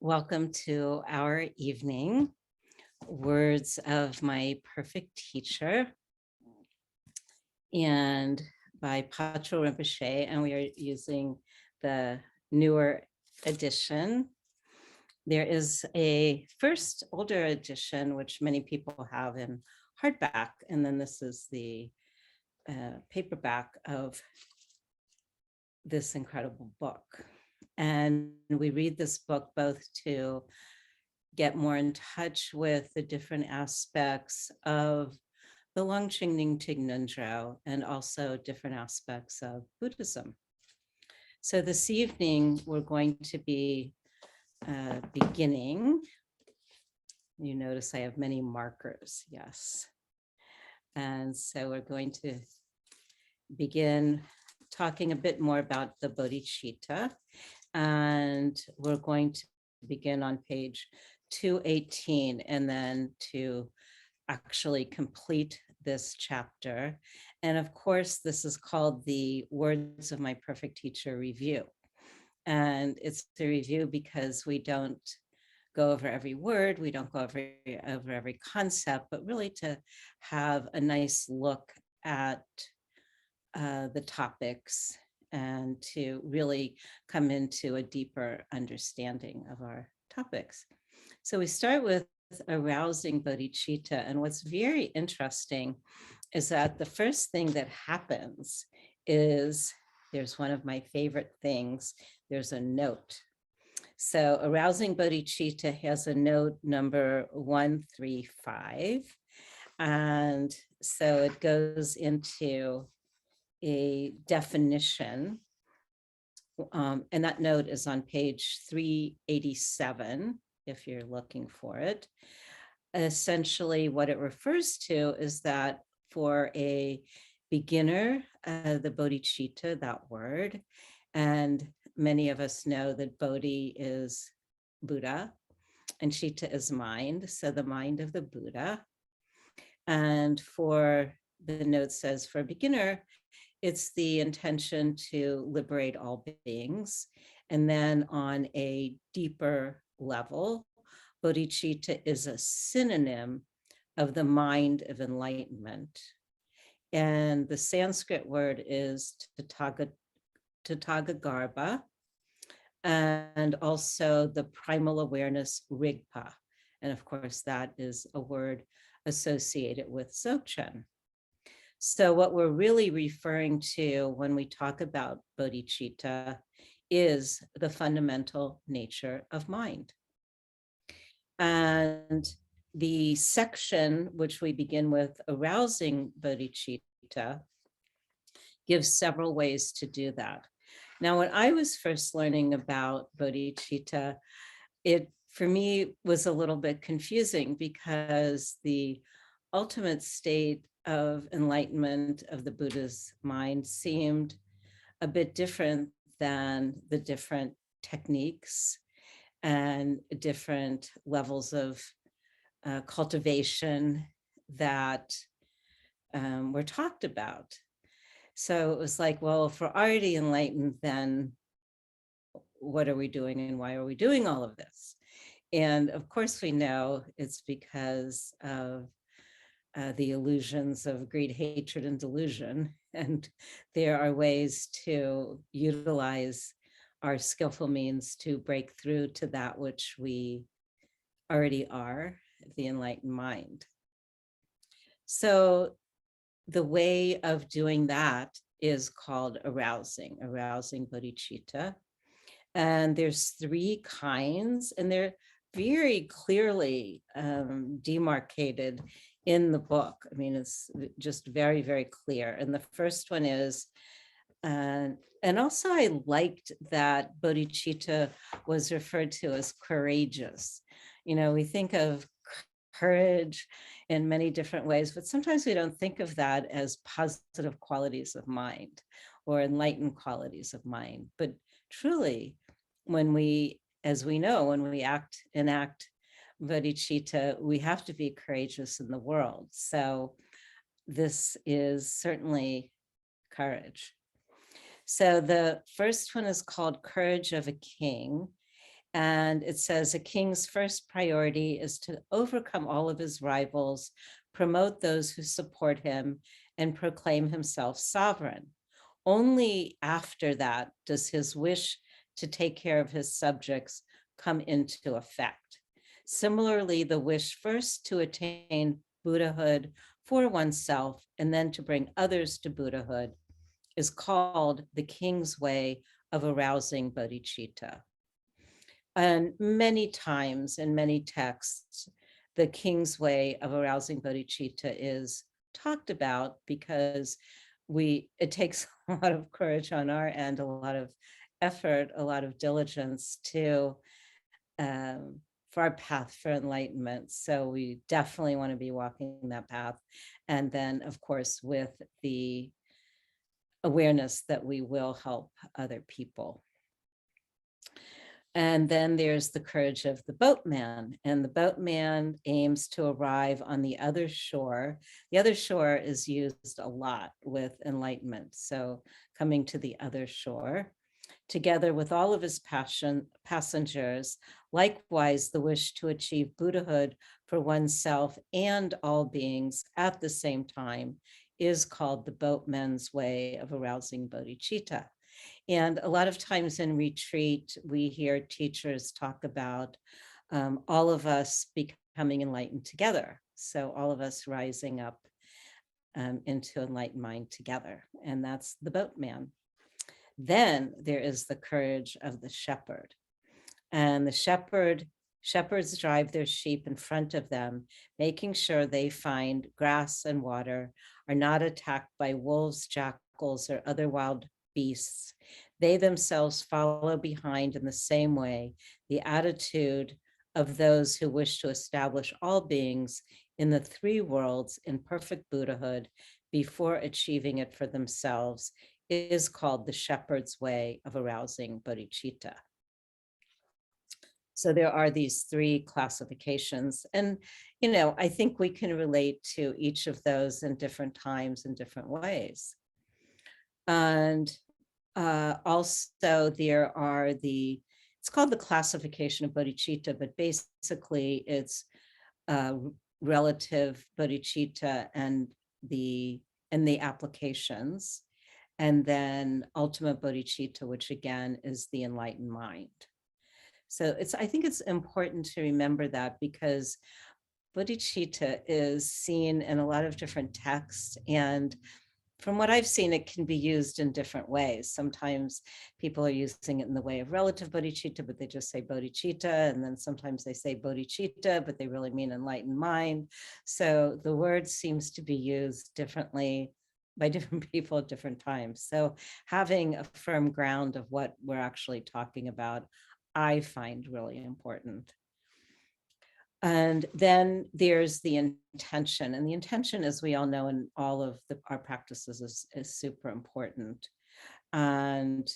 Welcome to our evening, Words of My Perfect Teacher, and by Patrul Rinpoche, and we are using the newer edition. There is a first older edition, which many people have in hardback, and then this is the paperback of this incredible book. And we read this book both to get more in touch with the different aspects of the Longqing Ningting Nunzhou and also different aspects of Buddhism. So this evening, we're going to be beginning. You notice I have many markers, yes. And so we're going to begin talking a bit more about the bodhicitta. And we're going to begin on page 218 and then to actually complete this chapter. And of course, this is called the Words of My Perfect Teacher review. And it's the review because we don't go over every word, we don't go over every concept, but really to have a nice look at the topics and to really come into a deeper understanding of our topics. So we start with arousing bodhicitta. And what's very interesting is that the first thing that happens is there's one of my favorite things, there's a note. So arousing bodhicitta has a note number 135. And so it goes into a definition. And that note is on page 387, if you're looking for it. Essentially, what it refers to is that for a beginner, the bodhicitta, that word, and many of us know that bodhi is Buddha and citta is mind, so the mind of the Buddha. And for the note says for a beginner, it's the intention to liberate all beings. And then on a deeper level, bodhicitta is a synonym of the mind of enlightenment. And the Sanskrit word is Tatthagarbha, and also the primal awareness Rigpa. And of course, that is a word associated with Dzogchen. So what we're really referring to when we talk about bodhicitta is the fundamental nature of mind. And the section which we begin with, arousing bodhicitta, gives several ways to do that. Now, when I was first learning about bodhicitta, it for me was a little bit confusing because the ultimate state of enlightenment of the Buddha's mind seemed a bit different than the different techniques and different levels of cultivation that were talked about. So it was like, well, if we're already enlightened, then what are we doing and why are we doing all of this? And of course we know it's because of the illusions of greed, hatred, and delusion. And there are ways to utilize our skillful means to break through to that which we already are, the enlightened mind. So the way of doing that is called arousing bodhicitta. And there's three kinds, and they're very clearly demarcated in the book. I mean, it's just very, very clear. And the first one is, and also I liked that bodhicitta was referred to as courageous. You know, we think of courage in many different ways, but sometimes we don't think of that as positive qualities of mind or enlightened qualities of mind. But truly, when we, as we know, when we enact bodhicitta, we have to be courageous in the world. So this is certainly courage. So the first one is called Courage of a King. And it says a king's first priority is to overcome all of his rivals, promote those who support him, and proclaim himself sovereign. Only after that does his wish to take care of his subjects come into effect. Similarly, the wish first to attain Buddhahood for oneself and then to bring others to Buddhahood is called the king's way of arousing bodhicitta. And many times in many texts, the king's way of arousing bodhicitta is talked about because it takes a lot of courage on our end, a lot of effort, a lot of diligence to for our path for enlightenment. So we definitely want to be walking that path. And then, of course, with the awareness that we will help other people. And then there's the courage of the boatman, and the boatman aims to arrive on the other shore. The other shore is used a lot with enlightenment. So coming to the other shore, together with all of his passengers, likewise the wish to achieve Buddhahood for oneself and all beings at the same time is called the boatman's way of arousing bodhicitta. And a lot of times in retreat, we hear teachers talk about all of us becoming enlightened together. So all of us rising up into enlightened mind together. And that's the boatman. Then there is the courage of the shepherd. And the shepherds drive their sheep in front of them, making sure they find grass and water, are not attacked by wolves, jackals, or other wild beasts. They themselves follow behind in the same way, the attitude of those who wish to establish all beings in the three worlds in perfect Buddhahood before achieving it for themselves is called the shepherd's way of arousing bodhicitta. So there are these three classifications. And, I think we can relate to each of those in different times in different ways. And also there are it's called the classification of bodhicitta, but basically it's relative bodhicitta and the applications, and then ultimate bodhicitta, which again is the enlightened mind. So I think it's important to remember that, because bodhicitta is seen in a lot of different texts, and from what I've seen, it can be used in different ways. Sometimes people are using it in the way of relative bodhicitta, but they just say bodhicitta. And then sometimes they say bodhicitta, but they really mean enlightened mind. So the word seems to be used differently by different people at different times. So having a firm ground of what we're actually talking about, I find really important. And then there's the intention. And the intention, as we all know, in all of our practices is super important. And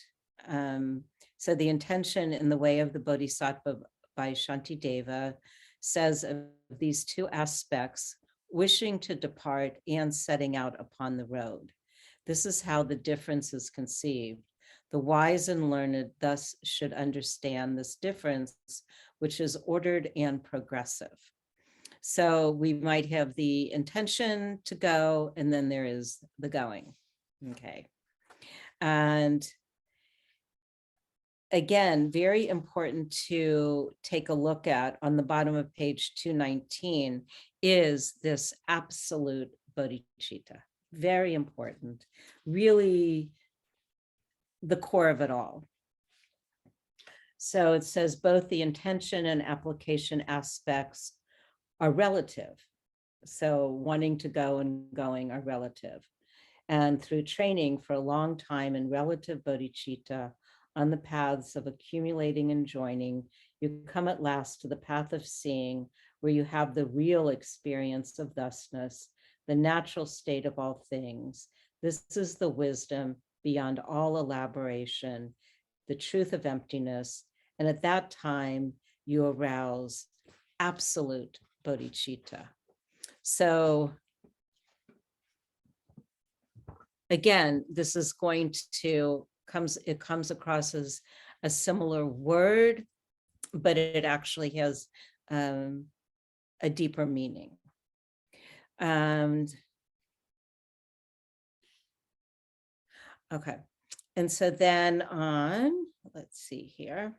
so the intention in the way of the Bodhisattva by Shantideva says of these two aspects, wishing to depart and setting out upon the road. This is how the difference is conceived. The wise and learned thus should understand this difference, which is ordered and progressive. So we might have the intention to go, and then there is the going. Okay. And again, very important to take a look at on the bottom of page 219 is this absolute bodhicitta. Very important, really the core of it all. So it says both the intention and application aspects are relative. So wanting to go and going are relative. And through training for a long time in relative bodhicitta on the paths of accumulating and joining, you come at last to the path of seeing, where you have the real experience of thusness, the natural state of all things. This is the wisdom beyond all elaboration, the truth of emptiness. And at that time, you arouse absolute bodhicitta. So again, this is going to comes across as a similar word, but it actually has a deeper meaning. And okay. And so then on, let's see here.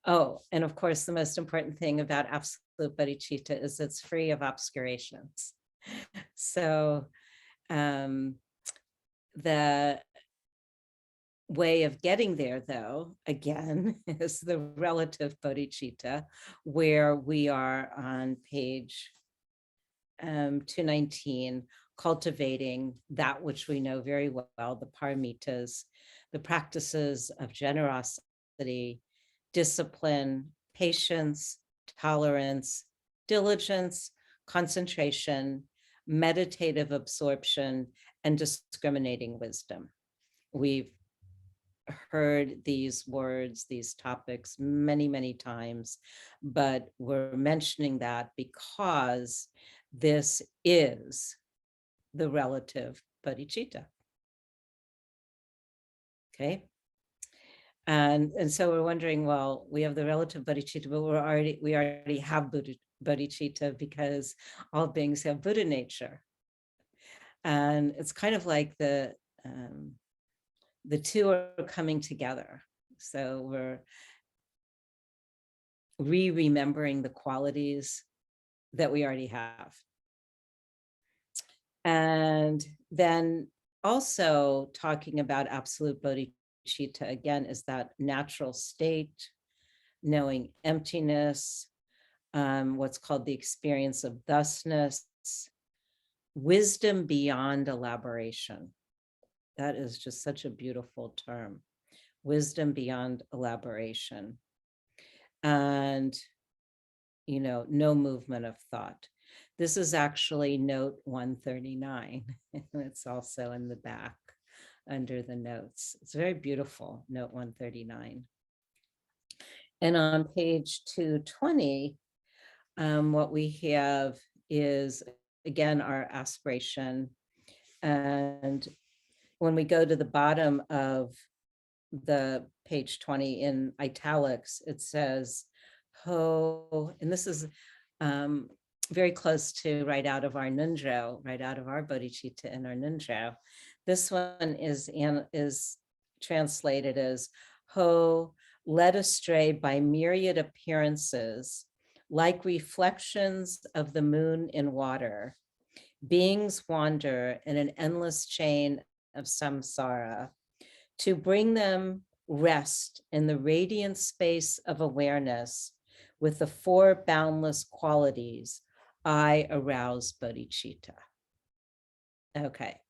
Oh, and of course, the most important thing about absolute bodhicitta is it's free of obscurations. So the way of getting there, though, again, is the relative bodhicitta, where we are on page 219, cultivating that which we know very well, the paramitas, the practices of generosity, discipline, patience, tolerance, diligence, concentration, meditative absorption, and discriminating wisdom. We've heard these words, these topics many, many times, but we're mentioning that because this is the relative bodhicitta. Okay. And so we're wondering, well, we have the relative bodhicitta, but we already have bodhicitta because all beings have Buddha nature. And it's kind of like the two are coming together. So we're remembering the qualities that we already have. And then also talking about absolute bodhicitta, again, is that natural state, knowing emptiness, what's called the experience of thusness, wisdom beyond elaboration. That is just such a beautiful term, wisdom beyond elaboration. And, you know, no movement of thought. This is actually note 139, and it's also in the back under the notes. It's very beautiful, note 139. And on page 220, what we have is, again, our aspiration. And when we go to the bottom of the page 20 in italics, it says, ho, and this is very close to right out of our Nundro, right out of our bodhicitta in our Nundro. This one is translated as, ho, led astray by myriad appearances, like reflections of the moon in water, beings wander in an endless chain of samsara. To bring them rest in the radiant space of awareness with the four boundless qualities, I arouse bodhicitta. Okay,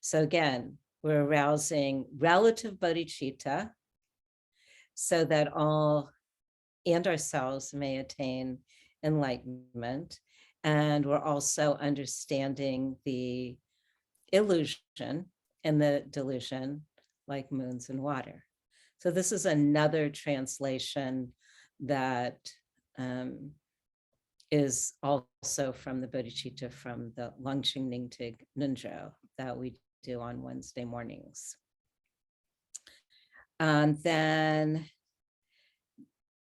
so again, we're arousing relative bodhicitta so that all and ourselves may attain enlightenment. And we're also understanding the illusion and the delusion, like moons and water. So this is another translation that is also from the bodhicitta from the Longqing Ningtig Nunzhou that we do on Wednesday mornings. And then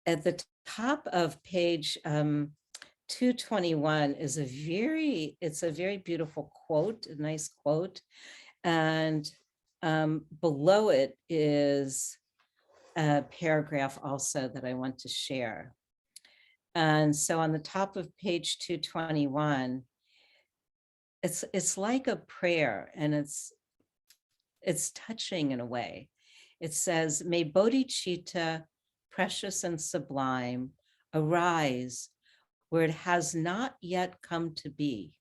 at the top of page 221 is a very beautiful quote, a nice quote. And below it is a paragraph also that I want to share. And so on the top of page 221, it's like a prayer, and it's touching in a way. It says, may bodhicitta, precious and sublime, arise where it has not yet come to be.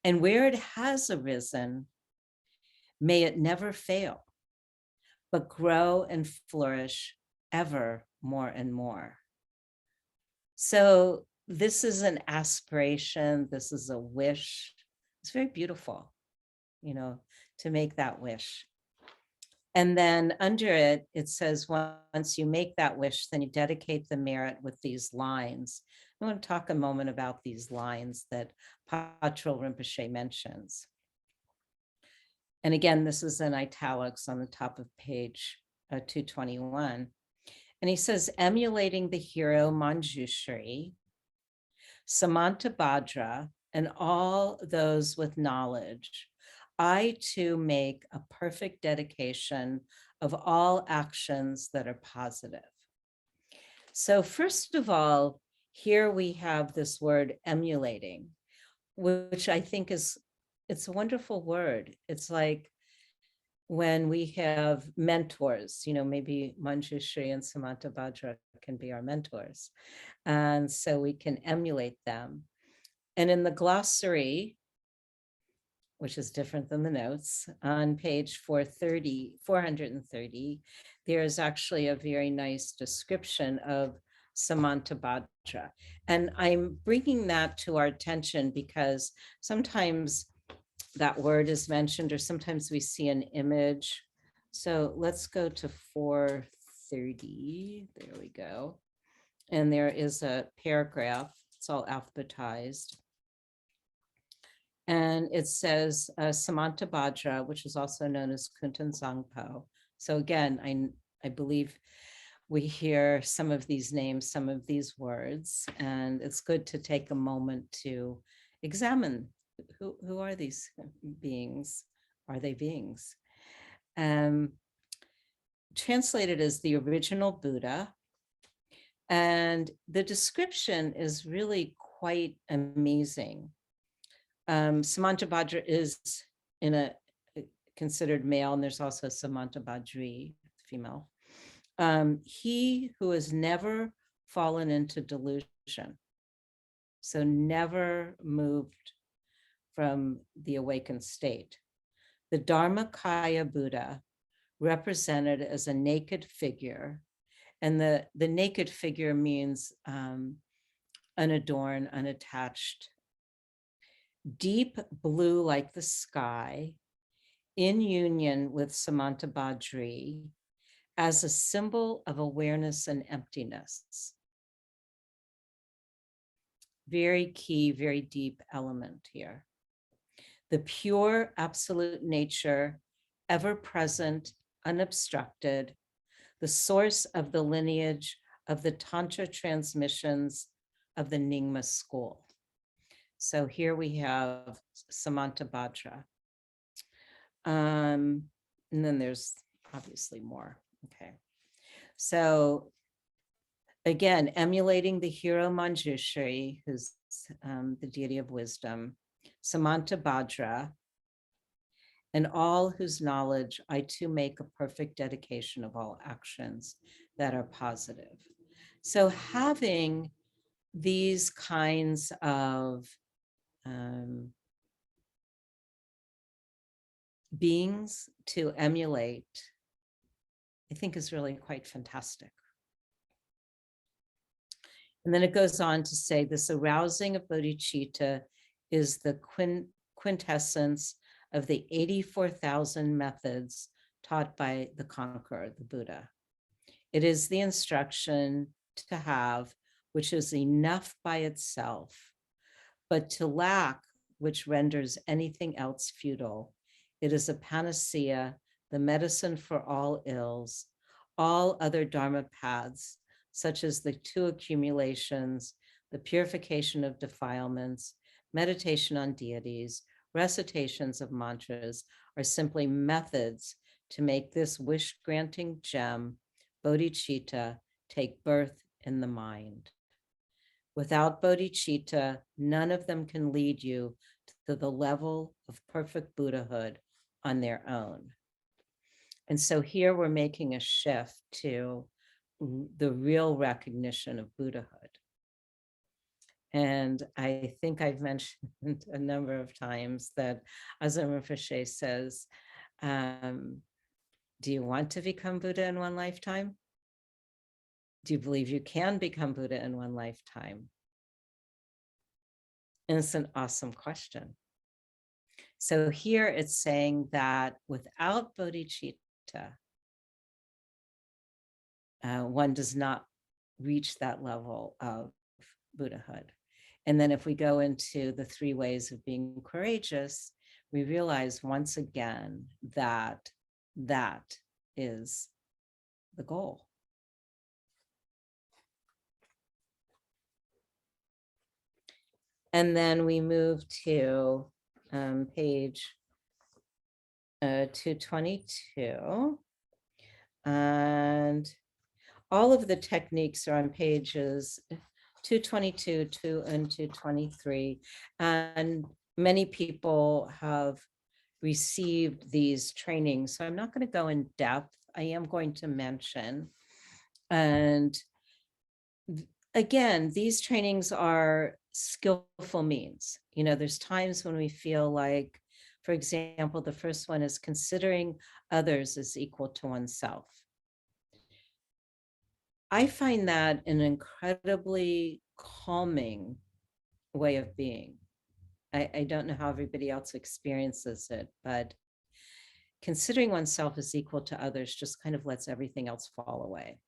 And where it has arisen, may it never fail, but grow and flourish ever more and more. So this is an aspiration. This is a wish. It's very beautiful, you know, to make that wish. And then under it, it says, once you make that wish, then you dedicate the merit with these lines. I want to talk a moment about these lines that Patrul Rinpoche mentions. And again, this is in italics on the top of page 221. And he says, emulating the hero Manjushri, Samantabhadra, and all those with knowledge, I too make a perfect dedication of all actions that are positive. So first of all, here we have this word emulating, which I think it's a wonderful word. It's like when we have mentors, maybe Manjushri and Samantabhadra can be our mentors. And so we can emulate them. And in the glossary, which is different than the notes, on page 430, there's actually a very nice description of Samantabhadra. And I'm bringing that to our attention because sometimes that word is mentioned, or sometimes we see an image. So let's go to 430. There we go. And there is a paragraph. It's all alphabetized. And it says Samantabhadra, which is also known as Kuntan Zangpo. So again, I believe we hear some of these names, some of these words, and it's good to take a moment to examine who are these beings? Are they beings? Translated as the original Buddha. And the description is really quite amazing. Samantabhadra is considered male, and there's also Samantabhadri, female. He who has never fallen into delusion, so never moved from the awakened state. The Dharmakaya Buddha, represented as a naked figure, and the naked figure means unadorned, unattached, deep blue like the sky, in union with Samantabhadri, as a symbol of awareness and emptiness. Very key, very deep element here. The pure absolute nature, ever present, unobstructed, the source of the lineage of the Tantra transmissions of the Nyingma school. So here we have Samantabhadra. And then there's obviously more. Okay. So again, emulating the hero Manjushri, who's the deity of wisdom, Samantabhadra, and all whose knowledge I too make a perfect dedication of all actions that are positive. So having these kinds of beings to emulate, I think is really quite fantastic. And then it goes on to say this arousing of bodhicitta is the quintessence of the 84,000 methods taught by the conqueror, the Buddha. It is the instruction to have, which is enough by itself, but to lack, which renders anything else futile. It is a panacea, the medicine for all ills, all other Dharma paths, such as the two accumulations, the purification of defilements, meditation on deities, recitations of mantras, are simply methods to make this wish-granting gem, bodhicitta, take birth in the mind. Without bodhicitta, none of them can lead you to the level of perfect Buddhahood on their own. And so here we're making a shift to the real recognition of Buddhahood. And I think I've mentioned a number of times that Arousing Rinpoche says, do you want to become Buddha in one lifetime? Do you believe you can become Buddha in one lifetime? And it's an awesome question. So here it's saying that without bodhicitta, one does not reach that level of Buddhahood. And then if we go into the 3 ways of being courageous, we realize once again that that is the goal. And then we move to page 222. And all of the techniques are on pages 222, 2 and 223. And many people have received these trainings. So I'm not going to go in depth. I am going to mention. And again, these trainings are skillful means. You know, there's times when we feel like, for example, the first one is considering others as equal to oneself. I find that an incredibly calming way of being. I don't know how everybody else experiences it, but considering oneself as equal to others just kind of lets everything else fall away.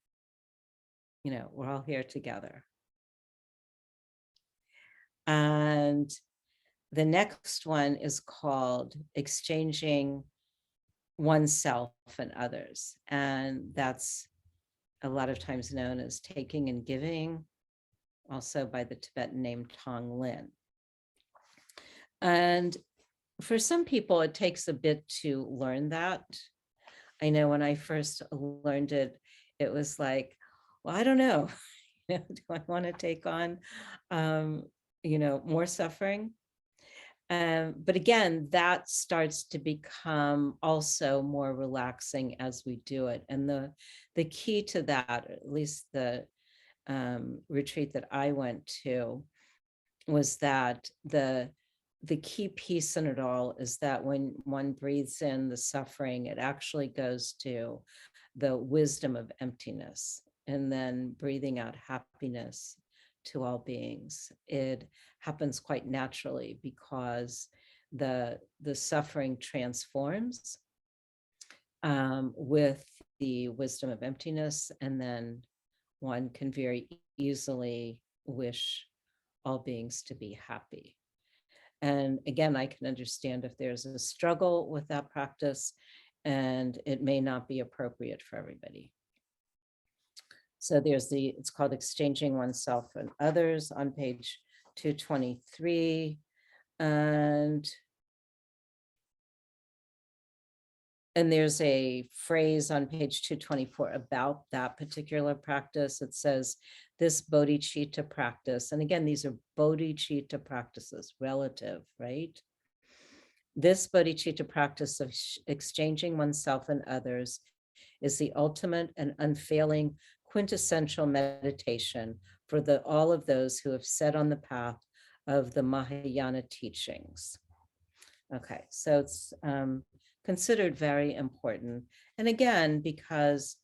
You know, we're all here together. And the next one is called exchanging oneself and others. And that's a lot of times known as taking and giving, also by the Tibetan name Tonglen. And for some people, it takes a bit to learn that. I know when I first learned it, it was like, well, I don't know. Do I want to take on, more suffering? But again, that starts to become also more relaxing as we do it. And the key to that, at least the retreat that I went to, was that the key piece in it all is that when one breathes in the suffering, it actually goes to the wisdom of emptiness, and then breathing out happiness to all beings. It happens quite naturally because the suffering transforms with the wisdom of emptiness, and then one can very easily wish all beings to be happy. And again, I can understand if there's a struggle with that practice, and it may not be appropriate for everybody. So it's called Exchanging Oneself and Others on page 223. And there's a phrase on page 224 about that particular practice. It says, this bodhicitta practice, and again, these are bodhicitta practices, relative, right? This bodhicitta practice of exchanging oneself and others is the ultimate and unfailing quintessential meditation for all of those who have set on the path of the Mahayana teachings. Okay, so it's considered very important. And again, because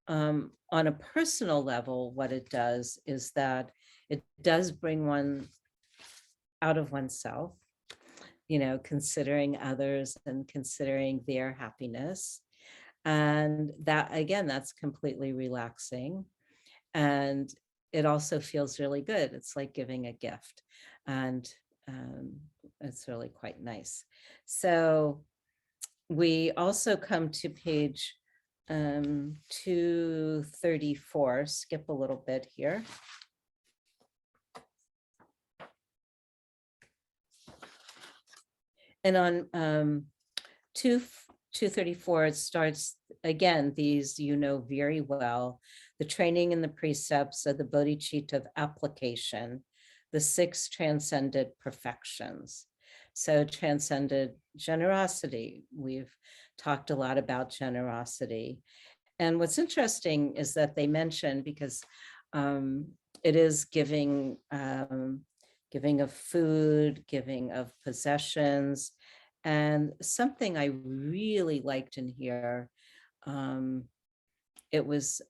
on a personal level, what it does is that it does bring one out of oneself, considering others and considering their happiness. And that, again, that's completely relaxing. And it also feels really good. It's like giving a gift. And it's really quite nice. So we also come to page 234, skip a little bit here. And on 234, it starts again, these very well, the training and the precepts of the bodhicitta of application, the 6 transcended perfections. So transcended generosity. We've talked a lot about generosity. And what's interesting is that they mention, because it is giving of food, giving of possessions. And something I really liked in here, it was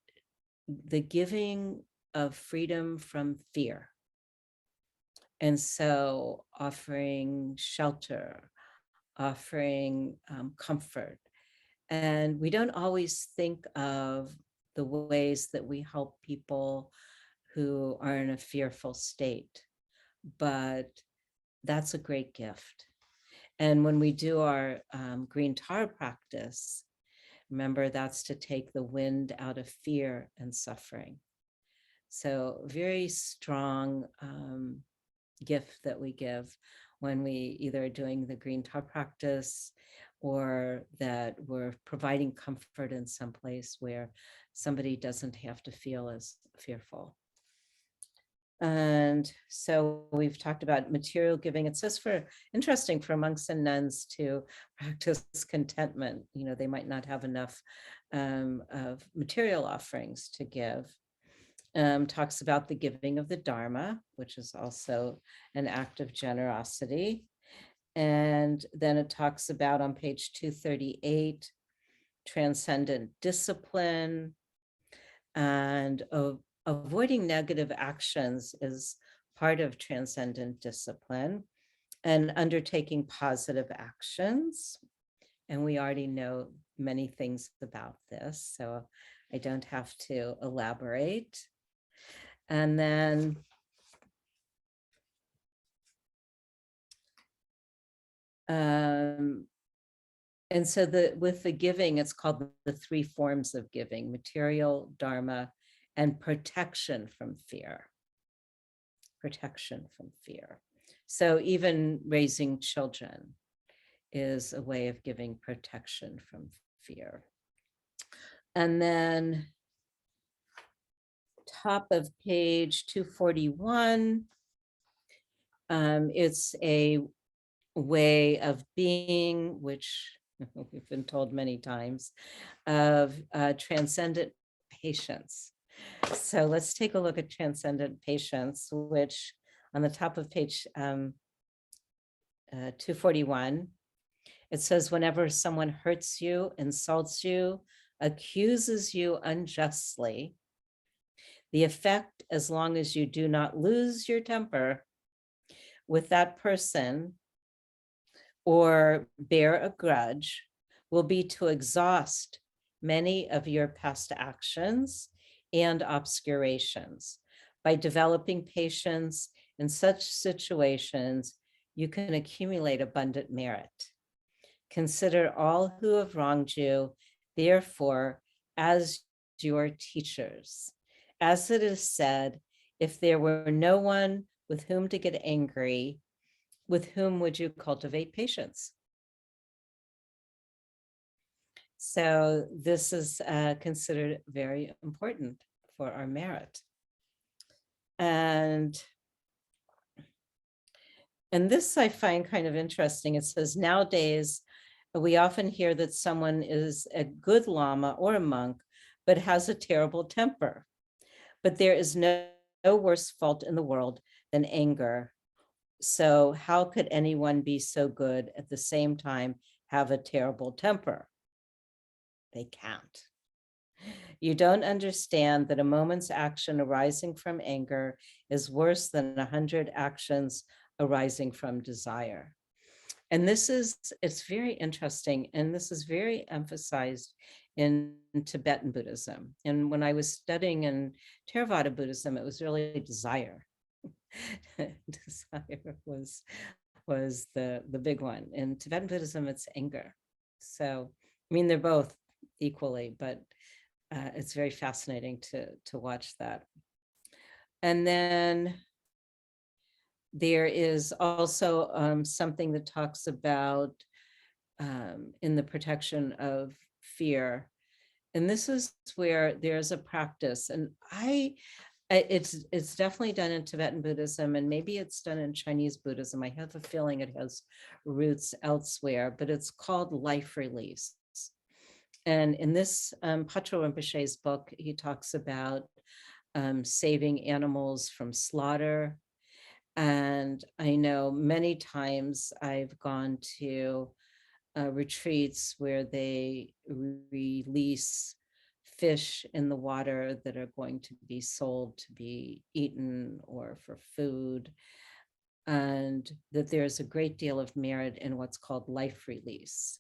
the giving of freedom from fear. And so offering shelter, offering comfort. And we don't always think of the ways that we help people who are in a fearful state, but that's a great gift. And when we do our green tar practice, remember that's to take the wind out of fear and suffering. So very strong gift that we give when we either are doing the green tar practice or that we're providing comfort in some place where somebody doesn't have to feel as fearful. And so we've talked about material giving. It says interesting for monks and nuns to practice contentment. They might not have enough of material offerings to give. Talks about the giving of the Dharma, which is also an act of generosity. And then it talks about on page 238, transcendent discipline, and avoiding negative actions is part of transcendent discipline, and undertaking positive actions. And we already know many things about this, so I don't have to elaborate. And then and so with the giving, it's called the three forms of giving: material, dharma, and protection from fear. Protection from fear. So even raising children is a way of giving protection from fear. And then top of page 241, it's a way of being, which we've been told many times, of transcendent patience. So let's take a look at transcendent patience, which on the top of page 241, it says, whenever someone hurts you, insults you, accuses you unjustly, the effect, as long as you do not lose your temper with that person or bear a grudge, will be to exhaust many of your past actions and obscurations. By developing patience in such situations, you can accumulate abundant merit. Consider all who have wronged you, therefore, as your teachers. As it is said, if there were no one with whom to get angry, with whom would you cultivate patience? So this is considered very important for our merit. And this I find kind of interesting. It says, nowadays, we often hear that someone is a good Lama or a monk, but has a terrible temper. But there is no worse fault in the world than anger. So how could anyone be so good at the same time have a terrible temper? They can't. You don't understand that a moment's action arising from anger is worse than 100 actions arising from desire. And it's very interesting. And this is very emphasized in Tibetan Buddhism. And when I was studying in Theravada Buddhism, it was really desire. Desire was the big one. In Tibetan Buddhism, it's anger. So, I mean, they're both equally, but it's very fascinating to watch that. And then there is also something that talks about in the protection of fear. And this is where there's a practice, and it's definitely done in Tibetan Buddhism, and maybe it's done in Chinese Buddhism. I have a feeling it has roots elsewhere, but it's called life release. And in this Patrul Rinpoche's book, he talks about saving animals from slaughter. And I know many times I've gone to retreats where they release fish in the water that are going to be sold to be eaten or for food, and that there's a great deal of merit in what's called life release.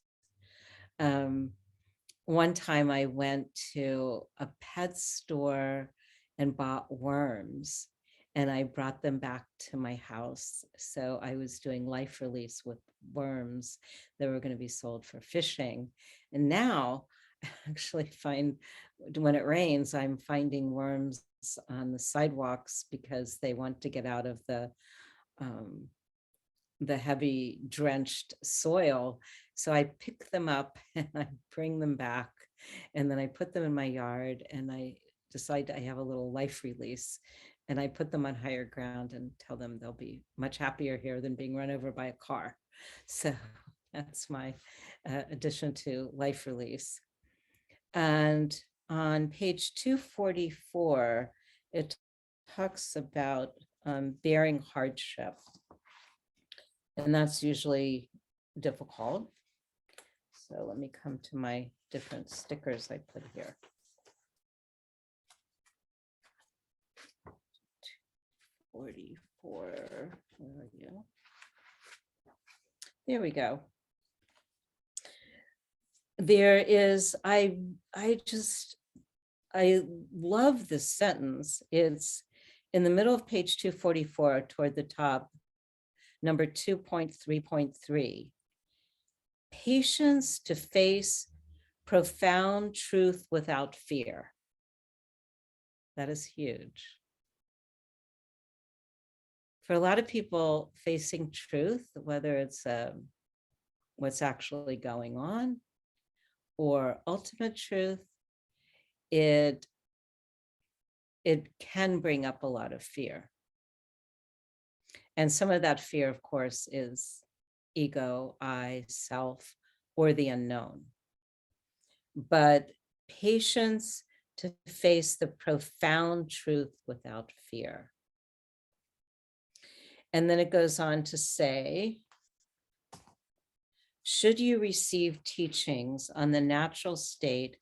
One time I went to a pet store and bought worms, and I brought them back to my house. So I was doing life release with worms that were going to be sold for fishing. And now I actually find when it rains, I'm finding worms on the sidewalks because they want to get out of the the heavy drenched soil. So I pick them up and I bring them back, and then I put them in my yard, and I decide I have a little life release, and I put them on higher ground and tell them they'll be much happier here than being run over by a car. So that's my addition to life release. And on page 244, it talks about bearing hardship. And that's usually difficult. So let me come to my different stickers I put here. Where are you? There we go. There is, I love this sentence. It's in the middle of page 244 toward the top, number 2.3.3. Patience to face profound truth without fear. That is huge. For a lot of people, facing truth, whether it's what's actually going on or ultimate truth, it can bring up a lot of fear. And some of that fear, of course, is ego, I, self, or the unknown. But patience to face the profound truth without fear. And then it goes on to say, should you receive teachings on the natural state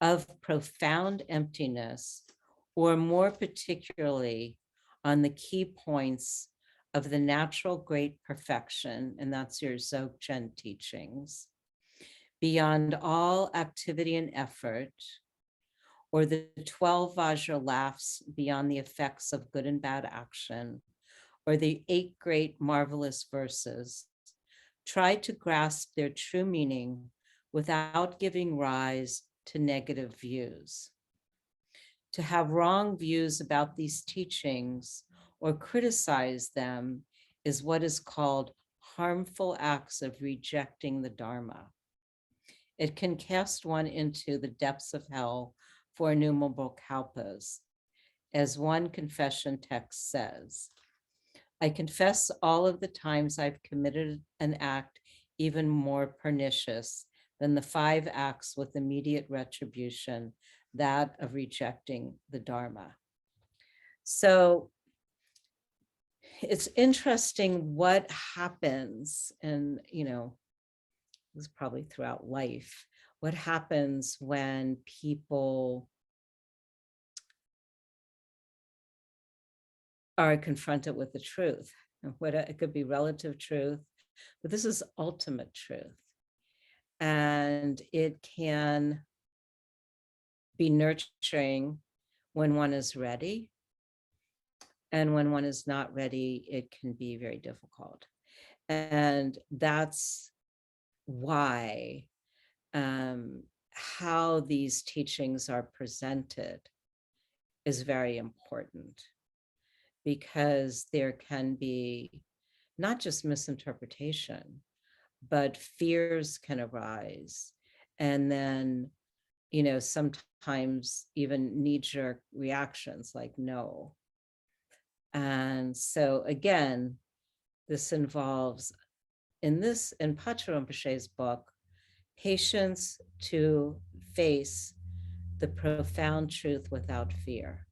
of profound emptiness, or more particularly on the key points of the natural great perfection, and that's your Dzogchen teachings, beyond all activity and effort, or the 12 Vajra laughs beyond the effects of good and bad action, or the 8 great marvelous verses, try to grasp their true meaning without giving rise to negative views. To have wrong views about these teachings or criticize them is what is called harmful acts of rejecting the Dharma. It can cast one into the depths of hell for innumerable kalpas. As one confession text says, I confess all of the times I've committed an act even more pernicious than the 5 acts with immediate retribution, that of rejecting the Dharma. So it's interesting what happens, and it's probably throughout life, what happens when people are confronted with the truth. What it could be relative truth, but this is ultimate truth. And it can be nurturing when one is ready. And when one is not ready, it can be very difficult. And that's why how these teachings are presented is very important, because there can be not just misinterpretation, but fears can arise. And then, sometimes even knee-jerk reactions like no. And so again, this involves, in Patrul Rinpoche's book, patience to face the profound truth without fear.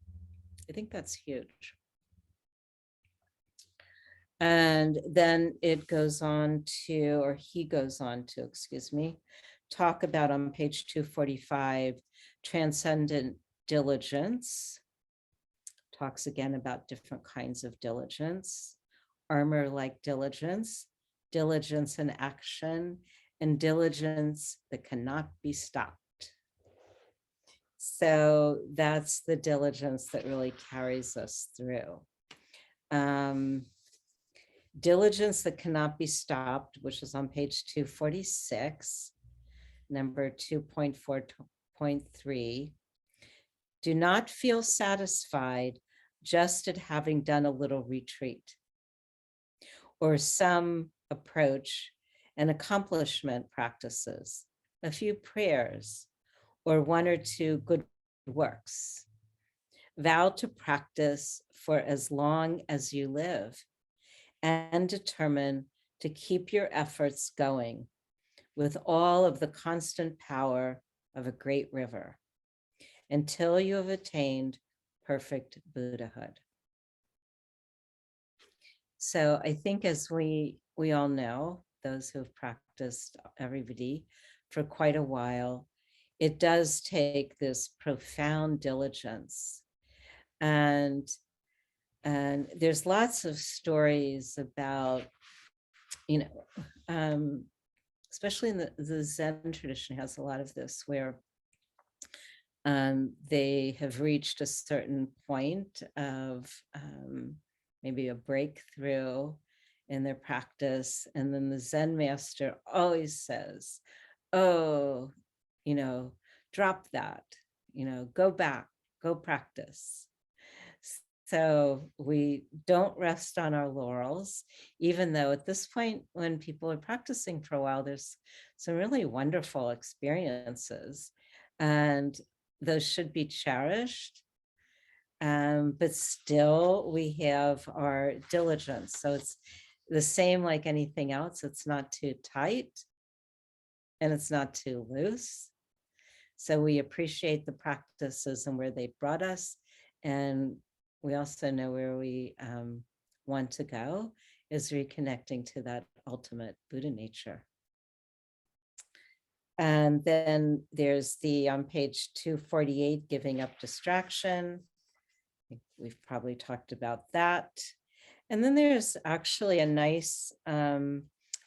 I think that's huge. And then it goes on to, or he goes on to, excuse me, talk about on page 245, transcendent diligence. Talks again about different kinds of diligence, armor-like diligence, diligence in action, and diligence that cannot be stopped. So that's the diligence that really carries us through. Diligence that cannot be stopped, which is on page 246, number 2.4.3. Do not feel satisfied just at having done a little retreat. or some approach and accomplishment practices, a few prayers, or one or two good works. Vow to practice for as long as you live and determine to keep your efforts going with all of the constant power of a great river until you have attained perfect Buddhahood. So I think, as we all know, those who have practiced everybody for quite a while, it does take this profound diligence. And there's lots of stories about, especially in the Zen tradition has a lot of this, where they have reached a certain point of maybe a breakthrough in their practice. And then the Zen master always says, oh, drop that, go back, go practice. So we don't rest on our laurels, even though at this point, when people are practicing for a while, there's some really wonderful experiences, and those should be cherished. But still, we have our diligence. So it's the same like anything else. It's not too tight and it's not too loose. So we appreciate the practices and where they brought us. And we also know where we want to go is reconnecting to that ultimate Buddha nature. And then there's the, on page 248, giving up distraction. We've probably talked about that. And then there's actually a nice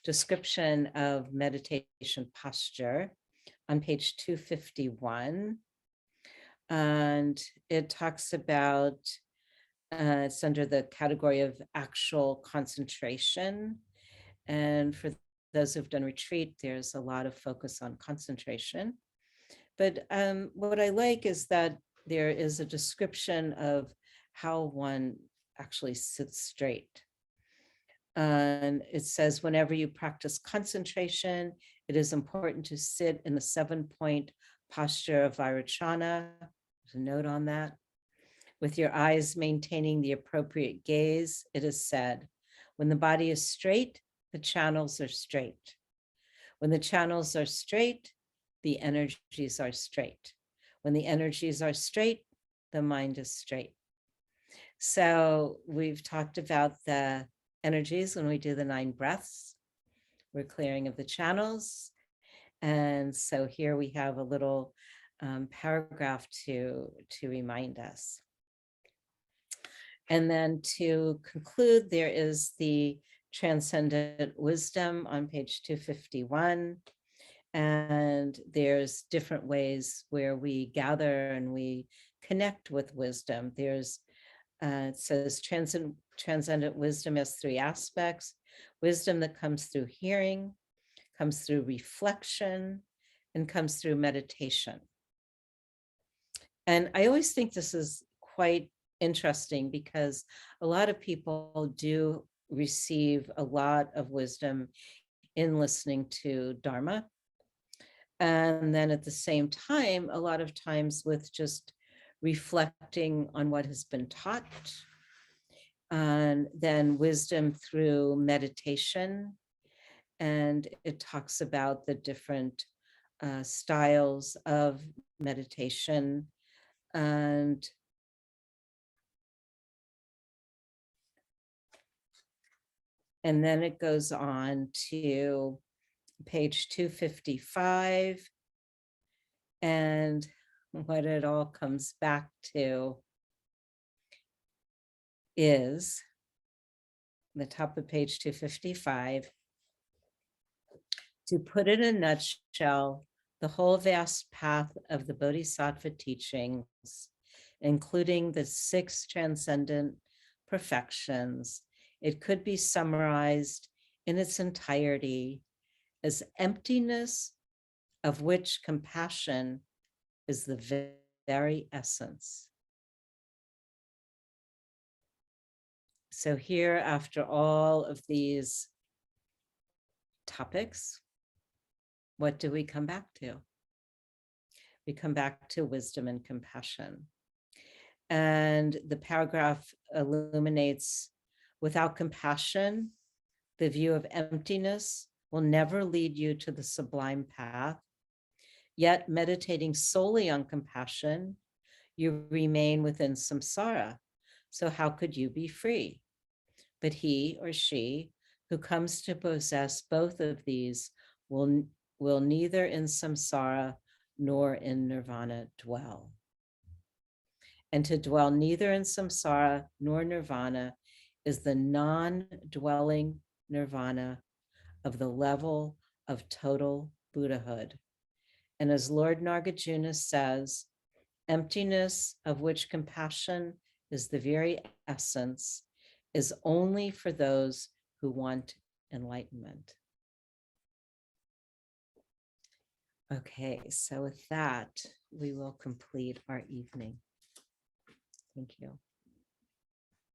description of meditation posture on page 251. And it talks about, it's under the category of actual concentration. And for those who've done retreat, there's a lot of focus on concentration. But what I like is that there is a description of how one actually sits straight. And it says, whenever you practice concentration, it is important to sit in the 7-point posture of Vairocana. There's a note on that. With your eyes maintaining the appropriate gaze, it is said, when the body is straight, the channels are straight. When the channels are straight, the energies are straight. When the energies are straight, the mind is straight. So we've talked about the energies when we do the 9 breaths. We're clearing of the channels. And so here we have a little paragraph to remind us. And then to conclude, there is the transcendent wisdom on page 251. And there's different ways where we gather and we connect with wisdom. There's, it says transcendent wisdom has 3 aspects: wisdom that comes through hearing, comes through reflection, and comes through meditation. And I always think this is quite interesting because a lot of people do receive a lot of wisdom in listening to Dharma. And then at the same time, a lot of times with just reflecting on what has been taught, and then wisdom through meditation. And it talks about the different styles of meditation. And then it goes on to page 255. And what it all comes back to is the top of page 255. To put it in a nutshell, the whole vast path of the Bodhisattva teachings, including the 6 transcendent perfections, it could be summarized in its entirety as emptiness, of which compassion is the very essence. So here, after all of these topics, what do we come back to? We come back to wisdom and compassion. And the paragraph illuminates, without compassion, the view of emptiness will never lead you to the sublime path. Yet meditating solely on compassion, you remain within samsara. So how could you be free? But he or she who comes to possess both of these will neither in samsara nor in nirvana dwell. And to dwell neither in samsara nor nirvana is the non-dwelling nirvana of the level of total Buddhahood. And as Lord Nagarjuna says, emptiness, of which compassion is the very essence, is only for those who want enlightenment. Okay, so with that, we will complete our evening. Thank you.